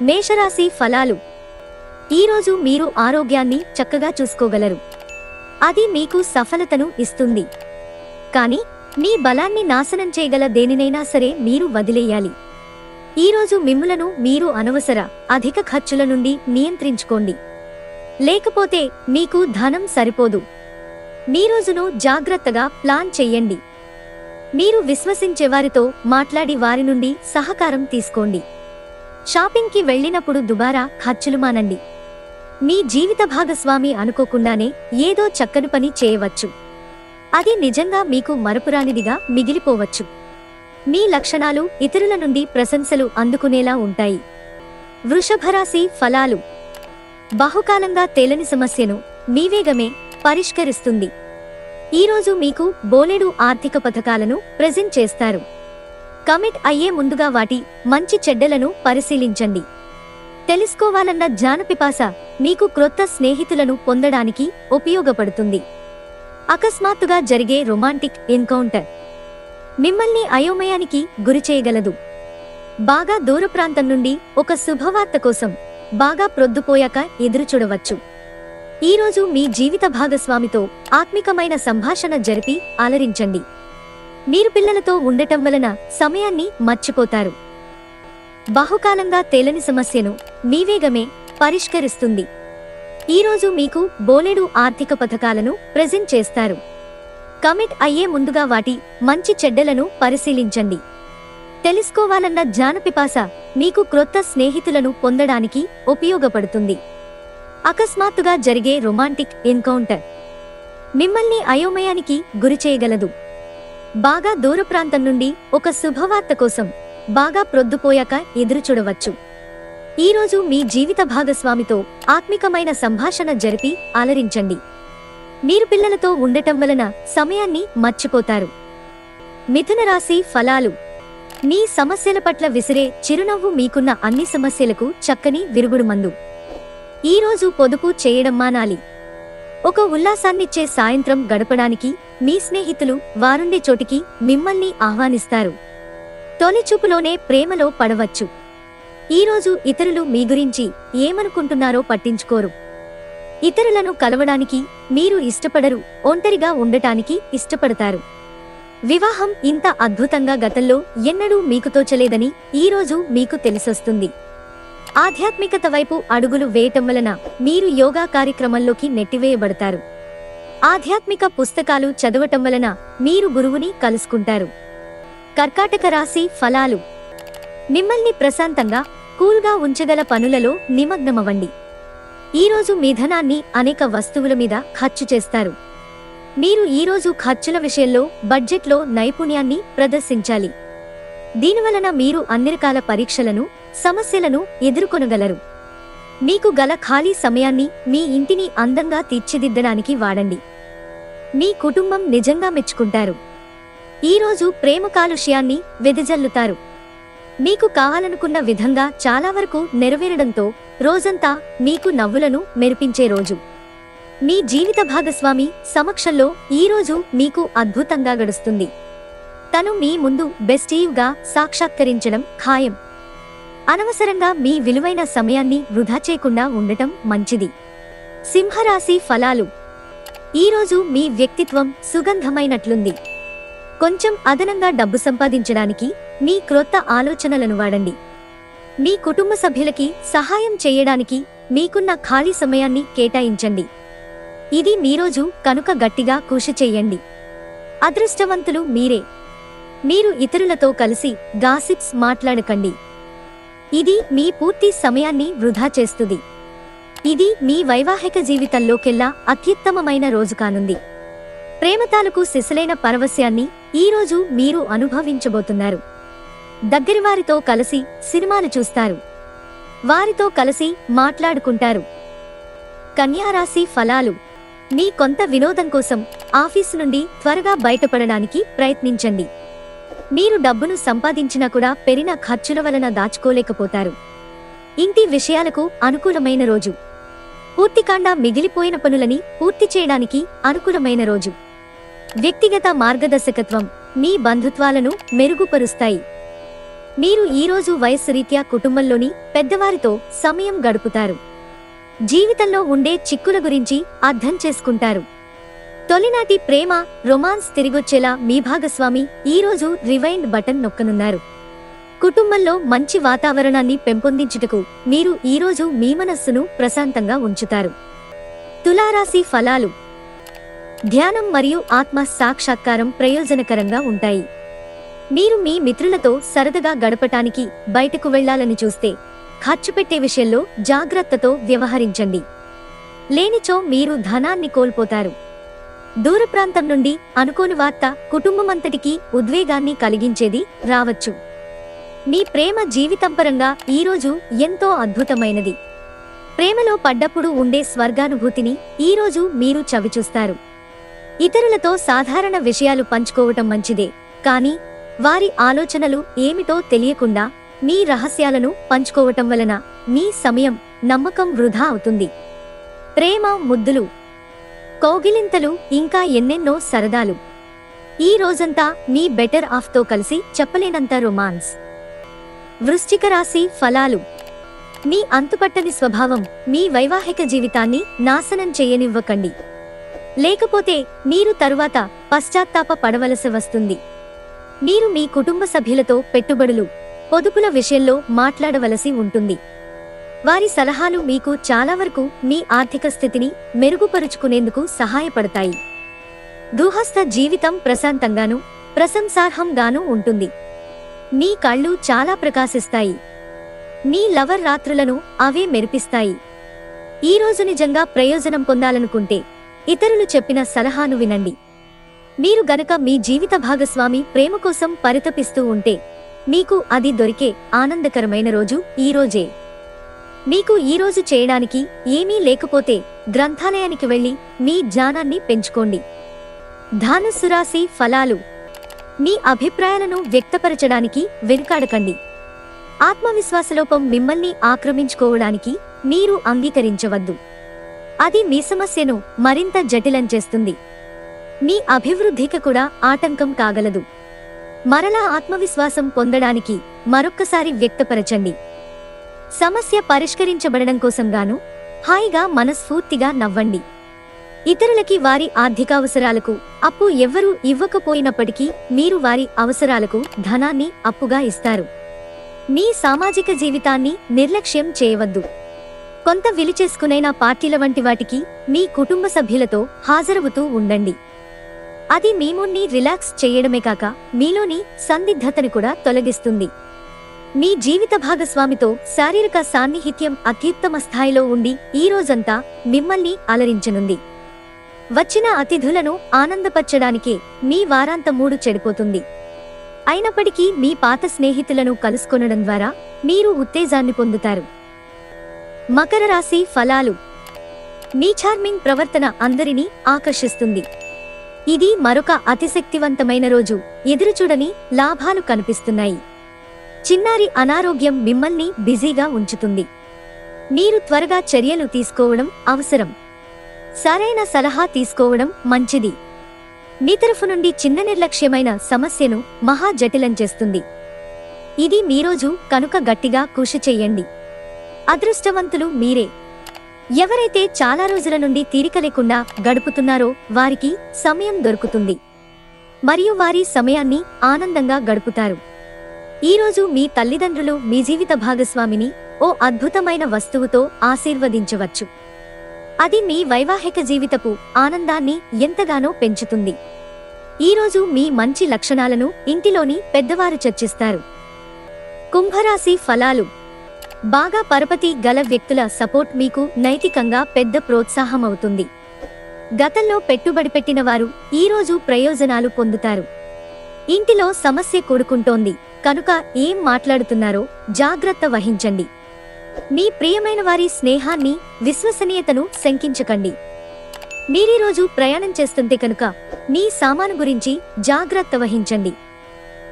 మేషరాశి ఫలాలు. ఈరోజు మీరు ఆరోగ్యాన్ని చక్కగా చూసుకోగలరు. అది మీకు సఫలతను ఇస్తుంది. కానీ మీ బలాన్ని నాశనం చేయగల దేనినైనా సరే మీరు వదిలేయాలి. ఈరోజు మిమ్ములను మీరు అనవసర అధిక ఖర్చుల నుండి నియంత్రించుకోండి. లేకపోతే మీకు ధనం సరిపోదు. మీ రోజును జాగ్రత్తగా ప్లాన్ చెయ్యండి. మీరు విశ్వసించేవారితో మాట్లాడి వారి నుండి సహకారం తీసుకోండి. షాపింగ్కి వెళ్ళినప్పుడు దుబారా ఖర్చులు మానండి. మీ జీవిత భాగస్వామి అనుకోకుండానే ఏదో చక్కని పని చేయవచ్చు. అది నిజంగా మీకు మరపురానిదిగా మిగిలిపోవచ్చు. మీ లక్షణాలు ఇతరుల నుండి ప్రశంసలు అందుకునేలా ఉంటాయి. వృషభరాశి ఫలాలు. బహుకాలంగా తేలని సమస్యను మీ వేగమే పరిష్కరిస్తుంది. ఈరోజు మీకు బోలెడు ఆర్థిక పథకాలను ప్రెజెంట్ చేస్తారు. కమిట్ అయ్యే ముందుగా వాటి మంచి చెడ్డలను పరిశీలించండి. తెలుసుకోవాలన్న జ్ఞానపిపాస మీకు క్రొత్త స్నేహితులను పొందడానికి ఉపయోగపడుతుంది. అకస్మాత్తుగా జరిగే రొమాంటిక్ ఎన్కౌంటర్ మిమ్మల్ని అయోమయానికి గురిచేయగలదు. బాగా దూర ప్రాంతం నుండి ఒక శుభవార్త కోసం బాగా ప్రొద్దుపోయాక ఎదురుచూడవచ్చు. ఈరోజు మీ జీవిత భాగస్వామితో ఆత్మికమైన సంభాషణ జరిపి అలరించండి. మీరు పిల్లలతో ఉండటం వలన సమయాన్ని మర్చిపోతారు. బహుకాలంగా తేలని సమస్యను మీ వేగమే పరిష్కరిస్తుంది. ఈరోజు మీకు బోలెడు ఆర్థిక పథకాలను ప్రెజెంట్ చేస్తారు. కమిట్ అయ్యే ముందుగా వాటి మంచి చెడ్డలను పరిశీలించండి. తెలుసుకోవాలన్న జ్ఞానపిపాస మీకు క్రొత్త స్నేహితులను పొందడానికి ఉపయోగపడుతుంది. అకస్మాత్తుగా జరిగే రొమాంటిక్ ఎన్కౌంటర్ మిమ్మల్ని అయోమయానికి గురిచేయగలదు. బాగా దూర ప్రాంతం నుండి ఒక శుభవార్త కోసం బాగా ప్రొద్దుపోయాక ఎదురుచూడవచ్చు. ఈరోజు మీ జీవిత భాగస్వామితో ఆత్మికమైన సంభాషణ జరిపి అలరించండి. మీరు పిల్లలతో ఉండటం వలన సమయాన్ని మర్చిపోతారు. మిథున రాశి ఫలాలు. మీ సమస్యల పట్ల విసిరే చిరునవ్వు మీకున్న అన్ని సమస్యలకు చక్కని విరుగుడుమందు. ఈరోజు పొదుపు చేయడం మానాలి. ఒక ఉల్లాసాన్నిచ్చే సాయంత్రం గడపడానికి మీ స్నేహితులు వారుండే చోటికి మిమ్మల్ని ఆహ్వానిస్తారు. తొలిచూపులోనే ప్రేమలో పడవచ్చు. ఈరోజు ఇతరులు మీ గురించి ఏమనుకుంటున్నారో పట్టించుకోరు. ఇతరులను కలవడానికి మీరు ఇష్టపడరు, ఒంటరిగా ఉండటానికి ఇష్టపడతారు. వివాహం ఇంత అద్భుతంగా గతంలో ఎన్నడూ మీకు తోచలేదని ఈరోజు మీకు తెలిసొస్తుంది. ఆధ్యాత్మికత వైపు అడుగులు వేయటం వలన మీరు యోగా కార్యక్రమంలోకి నెట్టివేయబడతారు. ఆధ్యాత్మిక పుస్తకాలు చదవటం వలన మీరు గురువుని కలుసుకుంటారు. కర్కాటక రాశి ఫలాలు. మిమ్మల్ని ప్రశాంతంగా కూల్గా ఉంచగల పనులలో నిమగ్నమవ్వండి. ఈరోజు మీ ధనాన్ని అనేక వస్తువుల మీద ఖర్చు చేస్తారు. మీరు ఈరోజు ఖర్చుల విషయంలో బడ్జెట్లో నైపుణ్యాన్ని ప్రదర్శించాలి. దీనివలన మీరు అన్ని రకాల పరీక్షలను, సమస్యలను ఎదుర్కొనగలరు. మీకు గల ఖాళీ సమయాన్ని మీ ఇంటిని అందంగా తీర్చిదిద్దడానికి వాడండి. మీ కుటుంబం నిజంగా మెచ్చుకుంటారు. ఈరోజు ప్రేమ కాలుష్యాన్ని వెదజల్లుతారు. మీకు కావాలనుకున్న విధంగా చాలా వరకు నెరవేరడంతో రోజంతా మీకు నవ్వులను మెరిపించే రోజు. మీ జీవిత భాగస్వామి సమక్షంలో ఈరోజు మీకు అద్భుతంగా గడుస్తుంది. తను మీ ముందు బెస్టీవ్గా సాక్షాత్కరించడం ఖాయం. అనవసరంగా మీ విలువైన సమయాన్ని వృధా చేయకుండా ఉండటం మంచిది. సింహరాశి ఫలాలు. ఈరోజు మీ వ్యక్తిత్వం సుగంధమైనట్లుంది. కొంచెం అదనంగా డబ్బు సంపాదించడానికి మీ క్రొత్త ఆలోచనలను వాడండి. మీ కుటుంబ సభ్యులకి సహాయం చేయడానికి మీకున్న ఖాళీ సమయాన్ని కేటాయించండి. ఇది మీ రోజు కనుక గట్టిగా కృషి చేయండి. అదృష్టవంతులు మీరే. మీరు ఇతరులతో కలిసి గాసిప్స్ మాట్లాడకండి. ఇది మీ పూర్తి సమయాన్ని వృధా చేస్తుంది. ఇది మీ వైవాహిక జీవితంలోకెల్లా అత్యుత్తమమైన రోజు కానుంది. ప్రేమతాలకు సిసలైన పరవశ్యాన్ని ఈరోజు మీరు అనుభవించబోతున్నారు. దగ్గరివారితో కలిసి సినిమాలు చూస్తారు. వారితో కలిసి మాట్లాడుకుంటారు. కన్యారాశి ఫలాలు. మీ కొంత వినోదం కోసం ఆఫీసు నుండి త్వరగా బయటపడడానికి ప్రయత్నించండి. మీరు డబ్బును సంపాదించినా కూడా పెరిగిన ఖర్చుల వలన దాచుకోలేకపోతారు. ఇంటి విషయాలకు అనుకూలమైన రోజు. పూర్తికాండా మిగిలిపోయిన పనులని పూర్తి చేయడానికి అనుకూలమైన రోజు. వ్యక్తిగత మార్గదర్శకత్వం మీ బంధుత్వాలను మెరుగుపరుస్తాయి. మీరు ఈరోజు వయస్సు రీత్యా కుటుంబంలోని పెద్దవారితో సమయం గడుపుతారు. జీవితంలో ఉండే చిక్కుల గురించి అర్థం చేసుకుంటారు. తొలినాటి ప్రేమ, రొమాన్స్ తిరిగొచ్చేలా మీ భాగస్వామి ఈరోజు రివైండ్ బటన్ నొక్కనున్నారు. కుటుంబంలో మంచి వాతావరణాన్ని పెంపొందించుటకు మీరు ఈరోజు మీ మనస్సును ప్రశాంతంగా ఉంచుతారు. తులారాశి ఫలాలు. ధ్యానం మరియు ఆత్మ సాక్షాత్కారం ప్రయోజనకరంగా ఉంటాయి. మీరు మీ మిత్రులతో సరదాగా గడపటానికి బయటకు వెళ్లాలని చూస్తే ఖర్చు పెట్టే విషయంలో జాగ్రత్తతో వ్యవహరించండి. లేనిచో మీరు ధనాన్ని కోల్పోతారు. దూర ప్రాంతం నుండి అనుకోని వార్త కుటుంబమంతటికీ ఉద్వేగాన్ని కలిగించేది రావచ్చు. మీ ప్రేమ జీవితంపరంగా ఈరోజు ఎంతో అద్భుతమైనది. ప్రేమలో పడ్డప్పుడు ఉండే స్వర్గానుభూతిని ఈరోజు మీరు చవిచూస్తారు. ఇతరులతో సాధారణ విషయాలు పంచుకోవటం మంచిదే, కానీ వారి ఆలోచనలు ఏమిటో తెలియకుండా మీ రహస్యాలను పంచుకోవటం వలన మీ సమయం, నమ్మకం వృధా అవుతుంది. ప్రేమ, ముద్దులు, కౌగిలింతలు, ఇంకా ఎన్నెన్నో సరదాలు. ఈ రోజంతా మీ బెటర్ హాఫ్తో కలిసి చెప్పలేనంత రొమాన్స్. వృశ్చిక రాశి ఫలాలు. మీ అంతుపట్టని స్వభావం మీ వైవాహిక జీవితాన్ని నాశనం చేయనివ్వకండి. లేకపోతే మీరు తరువాత పశ్చాత్తాప పడవలసి వస్తుంది. మీరు మీ కుటుంబ సభ్యులతో పెట్టుబడులు, పొదుపుల విషయంలో మాట్లాడవలసి ఉంటుంది. వారి సలహాలు మీకు చాలా వరకు మీ ఆర్థిక స్థితిని మెరుగుపరుచుకునేందుకు సహాయపడతాయి. గృహస్థ జీవితం ప్రశాంతంగానూ ప్రశంసార్హంగానూ ఉంటుంది. మీ కళ్ళు చాలా ప్రకాశిస్తాయి. మీ లవర్ రాత్రులను అవే మెరిపిస్తాయి. ఈరోజు నిజంగా ప్రయోజనం పొందాలనుకుంటే ఇతరులు చెప్పిన సలహాను వినండి. మీరు గనక మీ జీవిత భాగస్వామి ప్రేమ కోసం పరితపిస్తూ ఉంటే మీకు అది దొరికే ఆనందకరమైన రోజు ఈరోజే. మీకు ఈరోజు చేయడానికి ఏమీ లేకపోతే గ్రంథాలయానికి వెళ్లి మీ జ్ఞానాన్ని పెంచుకోండి. ధనుస్సు రాశి ఫలాలు. మీ అభిప్రాయాలను వ్యక్తపరచడానికి వెనుకాడకండి. ఆత్మవిశ్వాసలోపం మిమ్మల్ని ఆక్రమించుకోవడానికి మీరు అంగీకరించవద్దు. అది మీ సమస్యను మరింత జటిలం చేస్తుంది. మీ అభివృద్ధికి కూడా ఆటంకం కాగలదు. మరలా ఆత్మవిశ్వాసం పొందడానికి మరొక్కసారి వ్యక్తపరచండి. సమస్య పరిష్కరించబడడం కోసంగాను హాయిగా మనస్ఫూర్తిగా నవ్వండి. ఇతరులకి వారి ఆర్థికావసరాలకు అప్పు ఎవ్వరూ ఇవ్వకపోయినప్పటికీ మీరు వారి అవసరాలకు ధనాన్ని అప్పుగా ఇస్తారు. మీ సామాజిక జీవితాన్ని నిర్లక్ష్యం చేయవద్దు. కొంత విలిచేసుకునైన పార్టీల వంటి వాటికి మీ కుటుంబ సభ్యులతో హాజరవుతూ ఉండండి. అది మీ మూడ్ని రిలాక్స్ చేయడమే కాక మీలోని సందిగ్ధతను కూడా తొలగిస్తుంది. మీ జీవిత భాగస్వామితో శారీరక సాన్నిహిత్యం అత్యుత్తమ స్థాయిలో ఉండి ఈ రోజంతా మిమ్మల్ని అలరించనుంది. వచ్చిన అతిథులను ఆనందపరచడానికే మీ వారాంత మూడు చెడిపోతుంది. అయినప్పటికీ మీ పాత స్నేహితులను కలుసుకొనడం ద్వారా మీరు ఉత్తేజాన్ని పొందుతారు. మకర రాశి ఫలాలు. మీ చార్మింగ్ ప్రవర్తన అందరినీ ఆకర్షిస్తుంది. ఇది మరొక అతిశక్తివంతమైన రోజు. ఎదురుచూడని లాభాలు కనిపిస్తున్నాయి. చిన్నారి అనారోగ్యం మిమ్మల్ని బిజీగా ఉంచుతుంది. మీరు త్వరగా చర్యలు తీసుకోవడం అవసరం. సరైన సలహా తీసుకోవడం మంచిది. మీ తరఫు నుండి చిన్న నిర్లక్ష్యమైన సమస్యను మహా జటిలం చేస్తుంది. ఇది మీ రోజు కనుక గట్టిగా కృషి చెయ్యండి. అదృష్టవంతులు మీరే. ఎవరైతే చాలా రోజుల నుండి తీరిక లేకుండా గడుపుతున్నారో వారికి సమయం దొరుకుతుంది మరియు వారి సమయాన్ని ఆనందంగా గడుపుతారు. ఈరోజు మీ తల్లిదండ్రులు మీ జీవిత భాగస్వామిని ఓ అద్భుతమైన వస్తువుతో ఆశీర్వదించవచ్చు. అది మీ వైవాహిక జీవితపు ఆనందాన్ని ఎంతగానో పెంచుతుంది. ఈరోజు మీ మంచి లక్షణాలను ఇంటిలోని పెద్దవారు చర్చిస్తారు. కుంభరాశి ఫలాలు. బాగా పరపతి గల వ్యక్తుల సపోర్ట్ మీకు నైతికంగా పెద్ద ప్రోత్సాహమవుతుంది. గతంలో పెట్టుబడి పెట్టిన వారు ఈరోజు ప్రయోజనాలు పొందుతారు. ఇంటిలో సమస్య కూడుకుంటోంది కనుక ఏం మాట్లాడుతున్నారో జాగ్రత్త వహించండి. మీ ప్రియమైన వారి స్నేహాన్ని, విశ్వసనీయతను శంకించకండి. మీరీరోజు ప్రయాణం చేస్తుంటే కనుక మీ సామాను గురించి జాగ్రత్త వహించండి.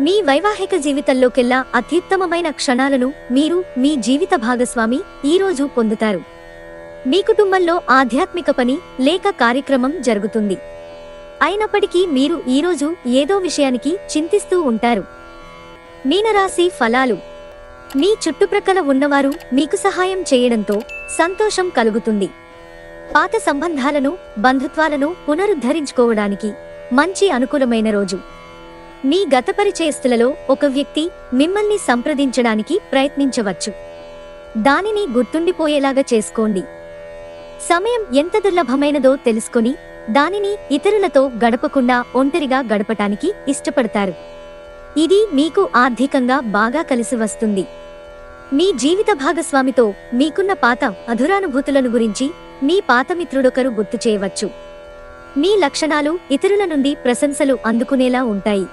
మీ వైవాహిక జీవితంలోకెల్లా అత్యుత్తమమైన క్షణాలను మీరు మీ జీవిత భాగస్వామి ఈరోజు పొందుతారు. మీ కుటుంబంలో ఆధ్యాత్మిక పని లేక కార్యక్రమం జరుగుతుంది. అయినప్పటికీ మీరు ఈరోజు ఏదో విషయానికి చింతిస్తూ ఉంటారు. మీనరాశి ఫలాలు. మీ చుట్టుప్రక్కల ఉన్నవారు మీకు సహాయం చేయడంతో సంతోషం కలుగుతుంది. పాత సంబంధాలను, బంధుత్వాలను పునరుద్ధరించుకోవడానికి మంచి అనుకూలమైన రోజు. మీ గత పరిచయస్తులలో ఒక వ్యక్తి మిమ్మల్ని సంప్రదించడానికి ప్రయత్నించవచ్చు. దానిని గుర్తుండిపోయేలాగా చేసుకోండి. సమయం ఎంత దుర్లభమైనదో తెలుసుకొని దానిని ఇతరులతో గడపకుండా ఒంటరిగా గడపటానికి ఇష్టపడతారు. ఇది మీకు ఆర్థికంగా బాగా కలిసి వస్తుంది. మీ జీవిత భాగస్వామితో మీకున్న పాత అధురానుభూతులను గురించి మీ పాత మిత్రుడొకరు గుర్తు చేయవచ్చు. మీ లక్షణాలు ఇతరుల నుండి ప్రశంసలు అందుకునేలా ఉంటాయి.